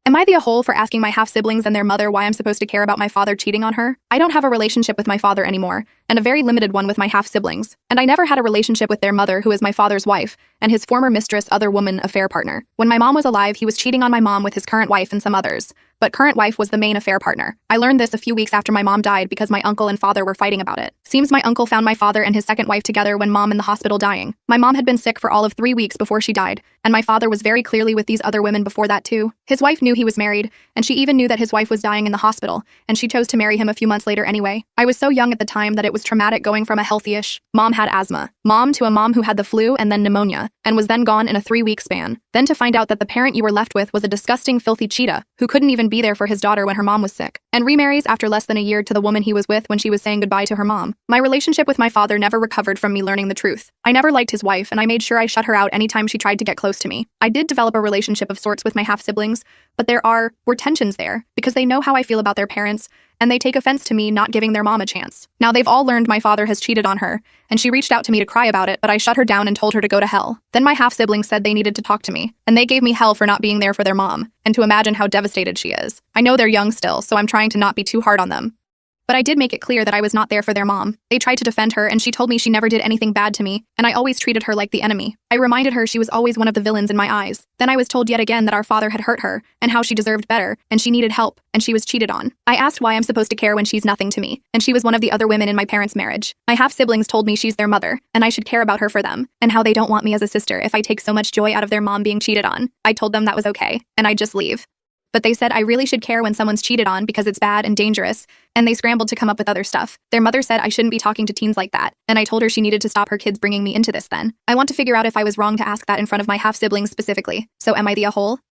Am I the a-hole for asking my half-siblings and their mother why I'm supposed to care about my father cheating on her? I don't have a relationship with my father anymore, and a very limited one with my half-siblings. And I never had a relationship with their mother, who is my father's wife, and his former mistress, other woman, affair partner. When my mom was alive, he was cheating on my mom with his current wife and some others. But current wife was the main affair partner. I learned this a few weeks after my mom died because my uncle and father were fighting about it. Seems my uncle found my father and his second wife together when mom in the hospital dying. My mom had been sick for all of 3 weeks before she died, and my father was very clearly with these other women before that too. His wife knew he was married, and she even knew that his wife was dying in the hospital, and she chose to marry him a few months later anyway. I was so young at the time that it was traumatic going from a healthy-ish mom had asthma, mom to a mom who had the flu and then pneumonia, and was then gone in a 3-week span. Then to find out that the parent you were left with was a disgusting, filthy cheetah who couldn't even be there for his daughter when her mom was sick, and remarries after less than a year to the woman he was with when she was saying goodbye to her mom. My relationship with my father never recovered from me learning the truth. I never liked his wife, and I made sure I shut her out anytime she tried to get close to me. I did develop a relationship of sorts with my half-siblings, but were tensions there, because they know how I feel about their parents, and they take offense to me not giving their mom a chance. Now they've all learned my father has cheated on her, and she reached out to me to cry about it, but I shut her down and told her to go to hell. Then my half-siblings said they needed to talk to me, and they gave me hell for not being there for their mom, and to imagine how devastated she is. I know they're young still, so I'm trying to not be too hard on them. But I did make it clear that I was not there for their mom. They tried to defend her, and she told me she never did anything bad to me, and I always treated her like the enemy. I reminded her she was always one of the villains in my eyes. Then I was told yet again that our father had hurt her, and how she deserved better, and she needed help, and she was cheated on. I asked why I'm supposed to care when she's nothing to me, and she was one of the other women in my parents' marriage. My half-siblings told me she's their mother, and I should care about her for them, and how they don't want me as a sister if I take so much joy out of their mom being cheated on. I told them that was okay, and I'd just leave. But they said I really should care when someone's cheated on because it's bad and dangerous, and they scrambled to come up with other stuff. Their mother said I shouldn't be talking to teens like that, and I told her she needed to stop her kids bringing me into this then. I want to figure out if I was wrong to ask that in front of my half-siblings specifically. So am I the a-hole?